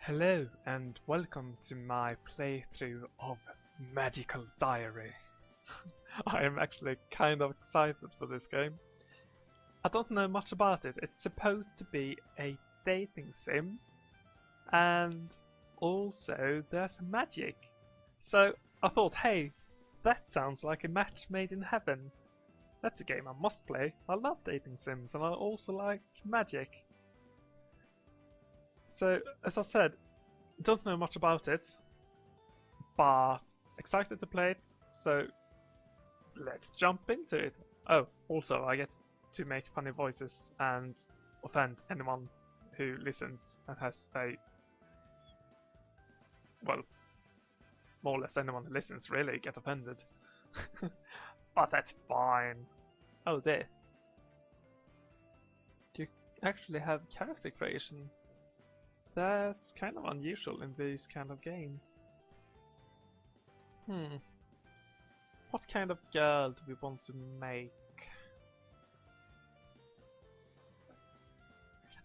Hello and welcome to my playthrough of Magical Diary. I am actually kind of excited for this game. I don't know much about it. It's supposed to be a dating sim and also there's magic. So I thought, hey, that sounds like a match made in heaven. That's a game I must play. I love dating sims and I also like magic. So, as I said, don't know much about it, but excited to play it, so let's jump into it. Oh, also I get to make funny voices and offend anyone who listens and has a... well, more or less anyone who listens really get offended. But that's fine. Oh there. Do you actually have character creation? That's kind of unusual in these kind of games. What kind of girl do we want to make?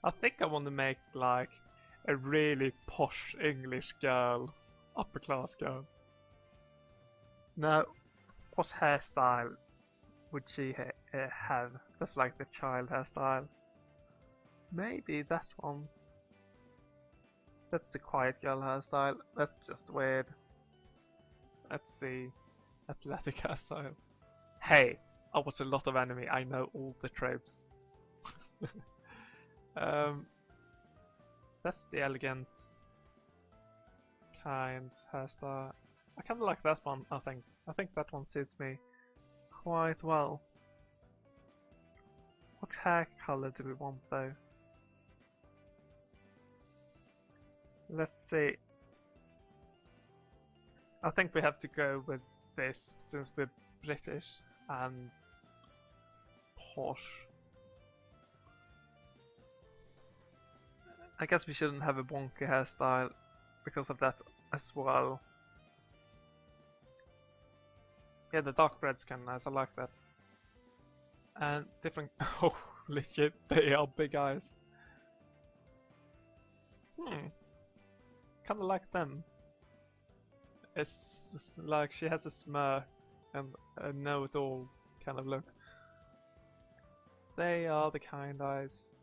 I think I want to make like a really posh English girl, upper class girl. Now, what hairstyle would she have? That's like the child hairstyle. Maybe that one. That's the quiet girl hairstyle. That's just weird. That's the athletic hairstyle. Hey, I watch a lot of anime. I know all the tropes. That's the elegant kind hairstyle. I kind of like that one. I think that one suits me quite well. What hair color do we want though? Let's see. I think we have to go with this since we're British and posh. I guess we shouldn't have a wonky hairstyle because of that as well. Yeah, the dark red's kinda nice, I like that. And different... holy shit, they are big eyes. Kinda like them. It's like she has a smirk and a know-it-all kind of look. They are the kind eyes.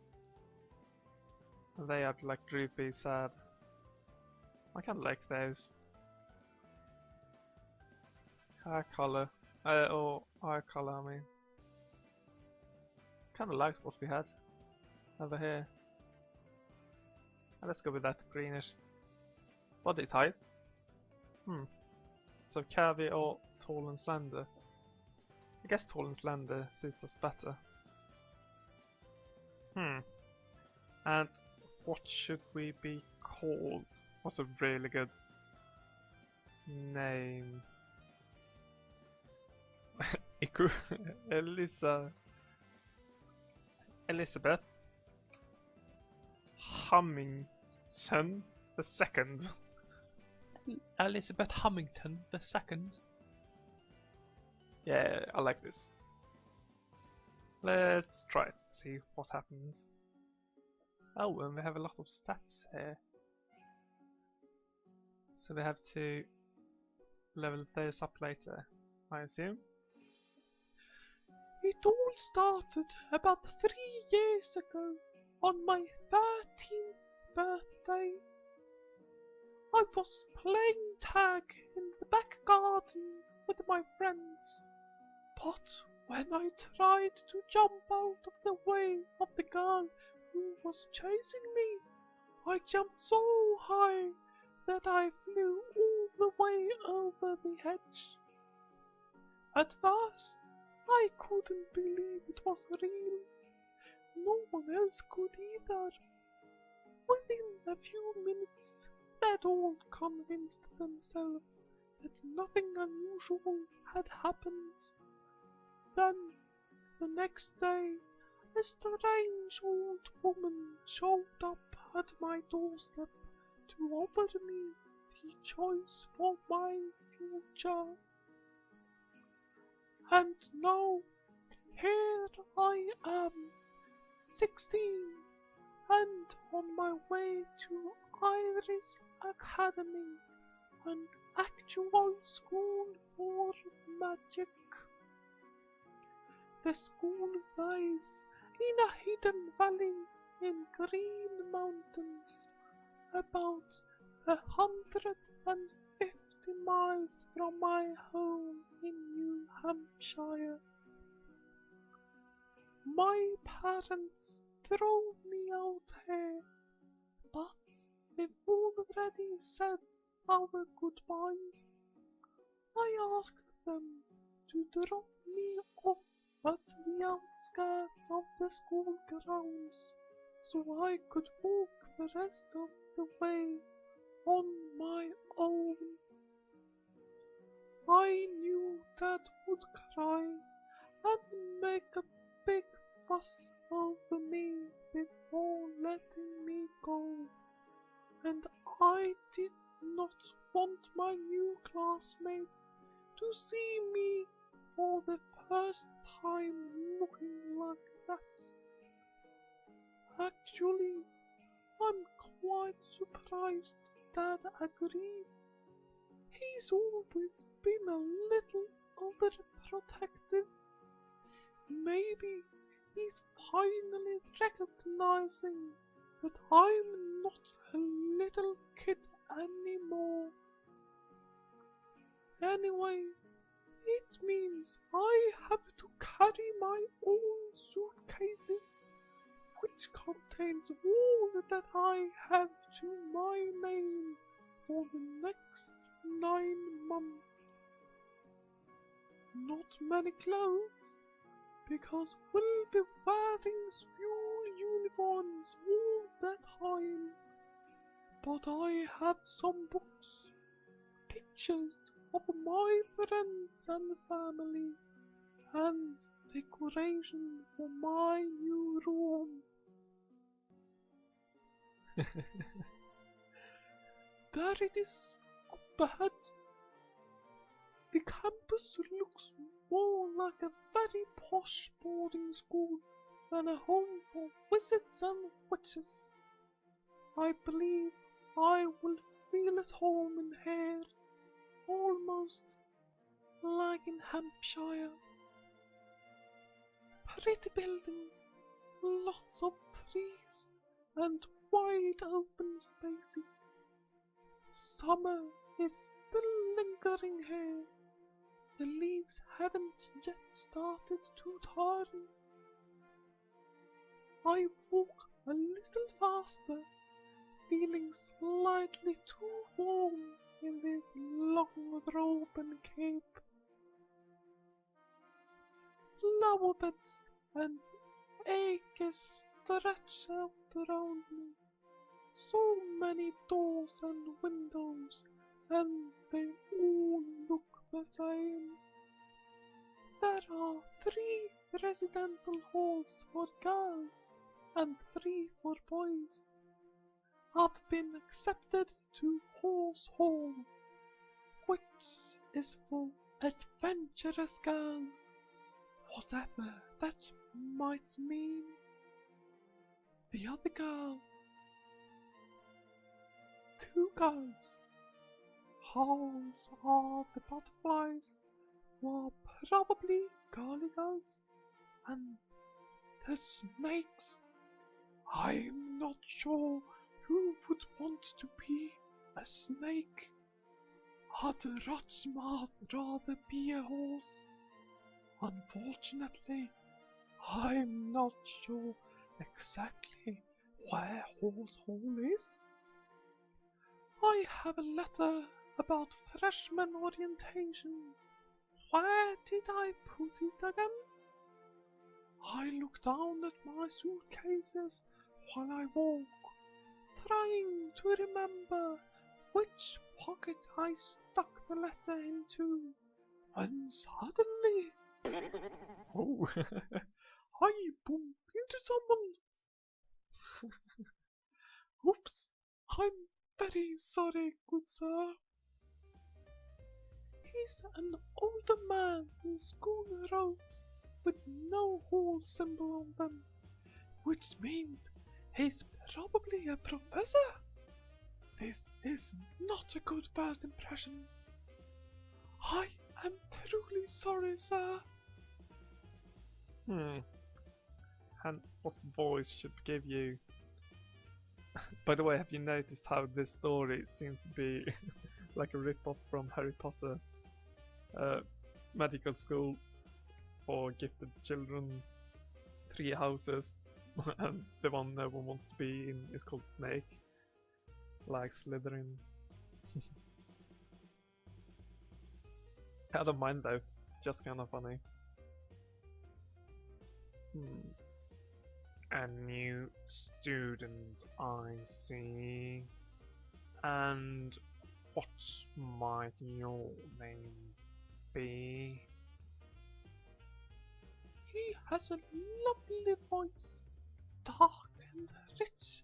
They are like droopy, sad. I kinda like those. Hair color. Or eye color, I mean. Kinda liked what we had over here. Let's go with that greenish. Body type? So curvy or tall and slender? I guess tall and slender suits us better. And what should we be called? What's a really good name? Elizabeth Hummington the Second. Elizabeth Hummington the Second. Yeah, I like this. Let's try it. See what happens. Oh, and we have a lot of stats here. So we have to level those up later, I assume. It all started about 3 years ago, on my 13th birthday. I was playing tag in the back garden with my friends, but when I tried to jump out of the way of the girl who was chasing me, I jumped so high that I flew all the way over the hedge. At first, I couldn't believe it was real. No one else could either. Within a few minutes, they'd all convinced themselves that nothing unusual had happened. Then, the next day, a strange old woman showed up at my doorstep to offer me the choice for my future. And now, here I am, 16, and on my way to Iris Academy, an actual school for magic. The school lies in a hidden valley in Green Mountains, about 150 miles from my home in New Hampshire. My parents drove me out here, but they've already said our goodbyes. I asked them to drop me off at the outskirts of the school grounds so I could walk the rest of the way on my own. I knew Dad would cry and make a big fuss over me before letting me go, and I did not want my new classmates to see me for the first time looking like that. Actually, I'm quite surprised Dad agreed. He's always been a little overprotective. Maybe he's finally recognizing that I'm not a little kid anymore. Anyway, it means I have to carry my own suitcases, which contains all that I have to my name for the next 9 months. Not many clothes, because we'll be wearing school uniforms all the time. But I have some books, pictures of my friends and family, and decoration for my new room. There it is, up ahead. The campus looks more like a very posh boarding school than a home for wizards and witches. I believe I will feel at home in here, almost like in Hampshire. Pretty buildings, lots of trees, and wide open spaces. Summer is still lingering here. The leaves haven't yet started to turn. I walk a little faster, feeling slightly too warm in this long robe and cape. Flower beds and acres stretch out around me. So many doors and windows, and they all look the same. There are 3 residential halls for girls and 3 for boys. I've been accepted to Horse Hall, which is for adventurous girls, whatever that might mean. The other girl. 2 girls. Halls are the butterflies, who are probably girly girls, and the snakes. I'm not sure who would want to be a snake. I'd rather be a horse. Unfortunately, I'm not sure exactly where Horse Hall is. I have a letter about freshman orientation. Where did I put it again? I look down at my suitcases while I walk, trying to remember which pocket I stuck the letter into, when suddenly, oh, I bump into someone. Oops, I'm very sorry, good sir. He's an older man in school robes with no hall symbol on them, which means he's probably a professor. This is not a good first impression. I am truly sorry, sir. And what voice should we give you? By the way, have you noticed how this story seems to be like a rip-off from Harry Potter? Medical school for gifted children, 3 houses, and the one no one wants to be in is called Snake, like Slytherin. I don't mind though, just kind of funny. A new student, I see. And what might your name be? He has a lovely voice, dark and rich,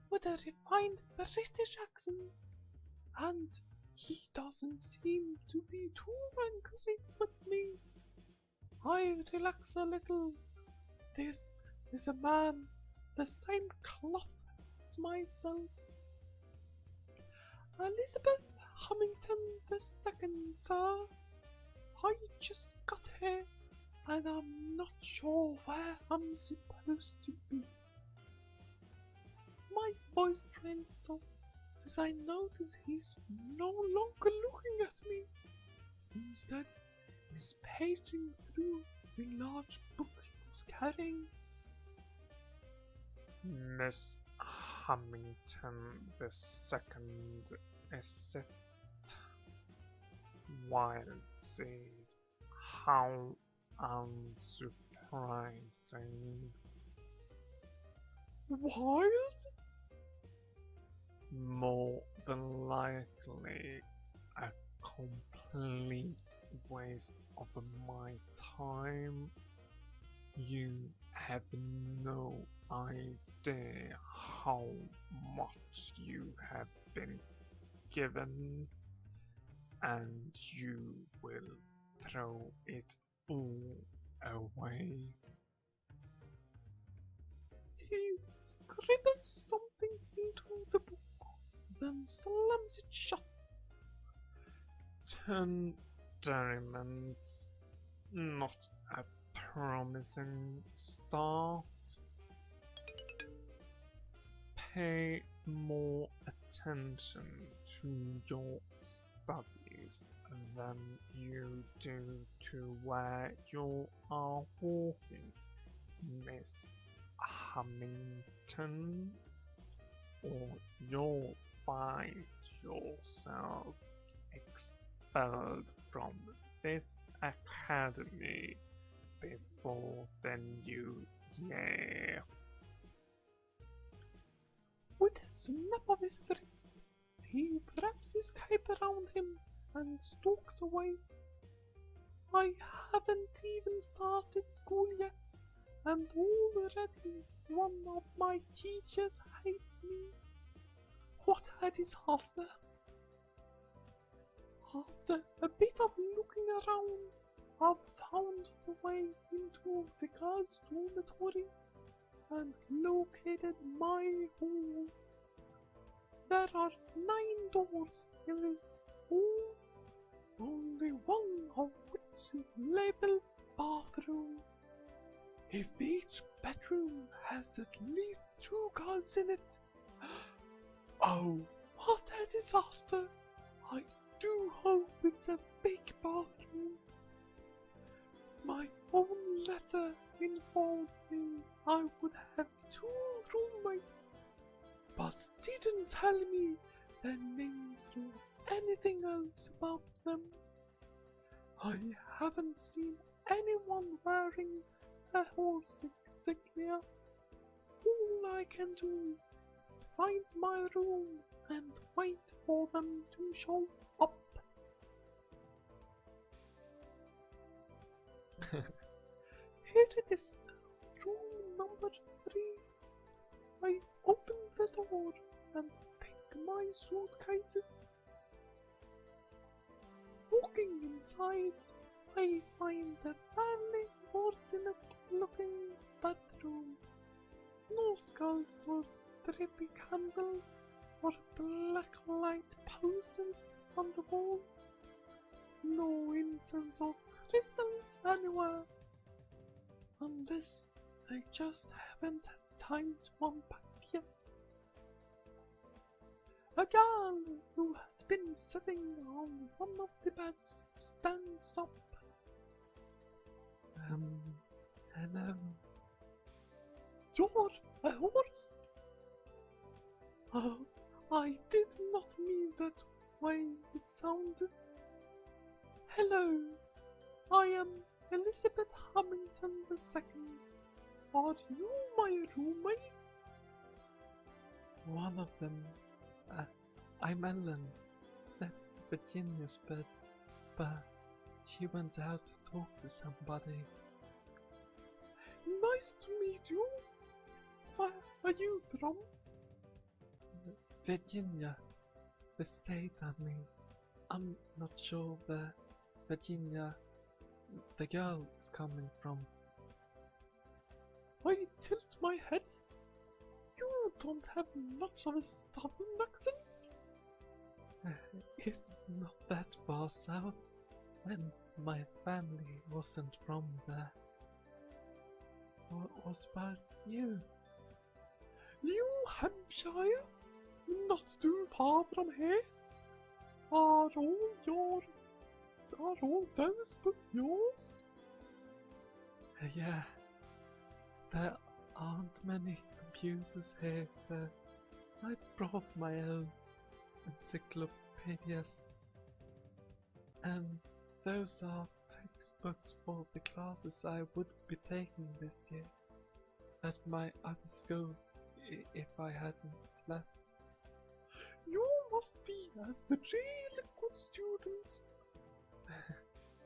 with a refined British accent, and he doesn't seem to be too angry with me. I relax a little. This is a man the same cloth as myself. Elizabeth Hamilton II, sir. I just got here, and I'm not sure where I'm supposed to be. My voice trails off as I notice he's no longer looking at me. Instead, he's paging through the large book he was carrying. Miss Hamilton II, is it? Wild seed. How unsurprising. Wild? More than likely a complete waste of my time. You have no idea how much you have been given, and you will throw it all away. He scribbles something into the book, then slams it shut. Tenderments, not a promising start. Pay more attention to your studies than you do to where you are walking, Miss Hamilton, or you'll find yourself expelled from this academy before the new year. With a snap of his wrist, he wraps his cape around him and stalks away. I haven't even started school yet, and already one of my teachers hates me. What a disaster! After a bit of looking around, I've found the way into the girls' dormitories and located my hall. There are 9 doors in this hall, only one of which is labeled bathroom. If each bedroom has at least 2 girls in it, oh, what a disaster! I do hope it's a big bathroom. My own letter informed me I would have 2 roommates, but didn't tell me their names or anything else about them. I haven't seen anyone wearing a horse insignia. All I can do is find my room and wait for them to show up. Here it is, room number 3. I open the door and pick my suitcases. Walking inside, I find a fairly ordinary looking bedroom. No skulls or drippy candles, or black light posters on the walls. No incense or crystals anywhere. Unless they just haven't had time to unpack yet. A girl who had been sitting on one of the beds stands up. Hello. You're a horse? Oh, I did not mean that way it sounded. Hello, I am Elizabeth Hamilton II. Are you my roommate? One of them. I'm Ellen. That's Virginia's bed, but she went out to talk to somebody. Nice to meet you. Where are you from? Virginia. The state, I mean. I'm not sure where Virginia, the girl, is coming from. I tilt my head. You don't have much of a southern accent. It's not that far south, when my family wasn't from there. What about you? New Hampshire? Not too far from here? Are all those but yours? Yeah. There aren't many computers here, so I brought my own encyclopedias. And those are textbooks for the classes I would be taking this year at my other school if I hadn't left. You must be a really good student.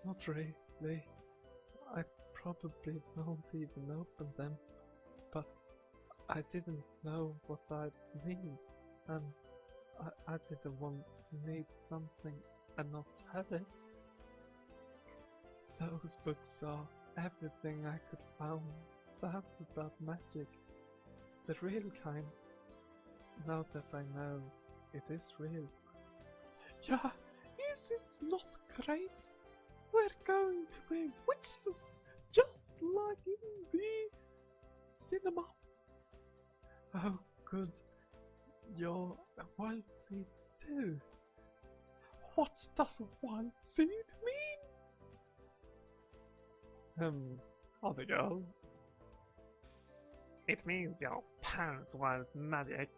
Not really. I probably won't even open them, but I didn't know what I'd need, and I didn't want to need something and not have it. Those books are everything I could find about magic. The real kind. Now that I know it is real. Yeah, is it not great? We're going to be witches, just like in the cinema. Oh, good. You're a wild seed too. What does a wild seed mean? Other girl. It means your parents were magic,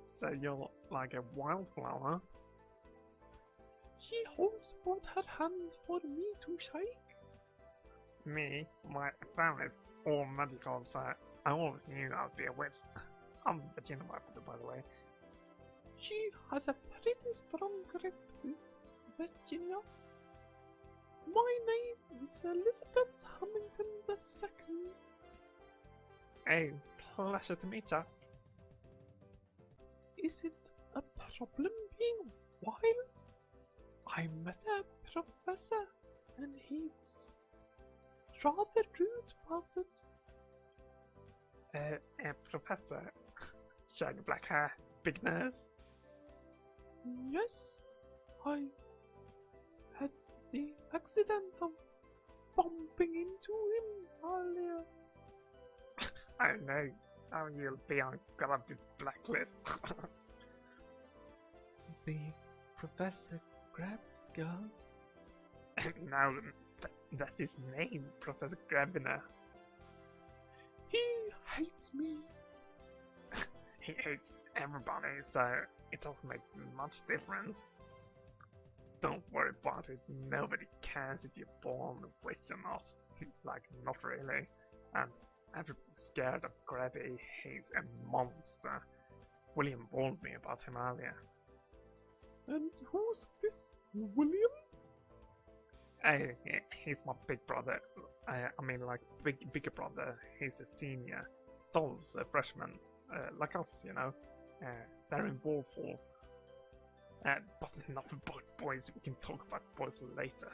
so you're like a wildflower. She holds out her hand for me to shake. Me? My family's all magical, so I always knew I'd be a witch. I'm Virginia, by the way. She has a pretty strong grip, this Virginia. My name is Elizabeth Hamilton II. Hey, pleasure to meet you. Is it a problem being wild? I met a professor and he was rather rude about it. A professor? Shaggy black hair, big nose? Yes, I had the accident of bumping into him earlier. I know. Now you'll be on God's blacklist. The professor grabs girls? No, that's his name, Professor Grabiner. He hates me. He hates everybody, so it doesn't make much difference. Don't worry about it, nobody cares if you're born a witch or not. Like, not really. And everybody's scared of Grabby, he's a monster. William warned me about him earlier. And who's this William? Hey, he's my big brother. I mean, like, bigger brother. He's a senior. Doll's a freshman. Like us, you know. They're in War 4. But enough about boys, we can talk about boys later.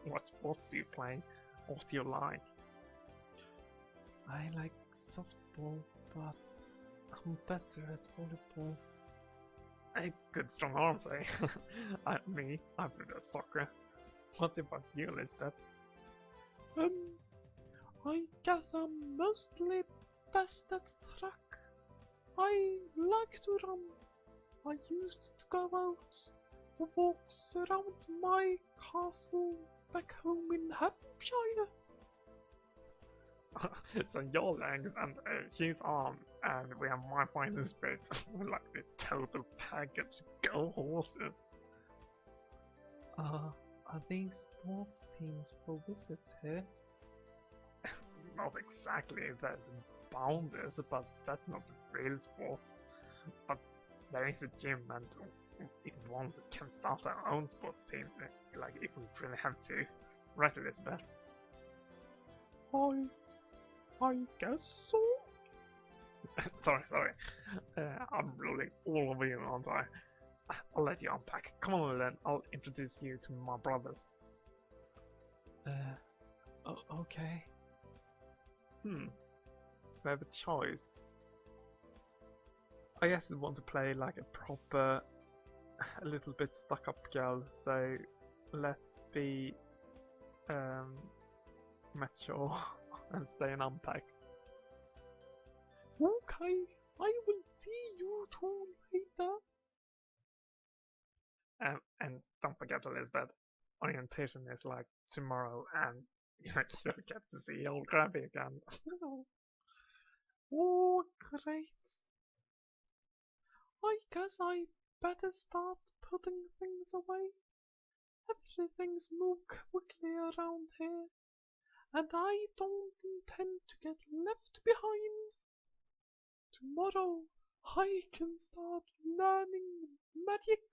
What sports do you play? What do you like? I like softball, but I'm better at volleyball. Hey, good strong arms, eh? I prefer soccer. What about you, Elizabeth? I guess I'm mostly best at track. I like to run. I used to go out for walks around my castle back home in Hampshire. So your legs and his arm, and we have my finest bit. We're like the total package. Go horses! Are these sports teams for wizards here? Not exactly, there's bounders, but that's not real sport. But there is a gym, and if we want, we can start our own sports team, like if we really have to. Right, Elizabeth? I guess so. sorry. I'm rolling all over you, aren't I? I'll let you unpack. Come on then, I'll introduce you to my brothers. Okay. So we have a choice. I guess we want to play like a proper, a little bit stuck up girl, so let's be mature and stay and unpack. Okay, I will see you two later. And don't forget, Elizabeth, orientation is like tomorrow, and you'll get to see old Krabby again. Oh, great. I guess I better start putting things away. Everything's moved quickly around here, and I don't intend to get left behind. Tomorrow I can start learning magic.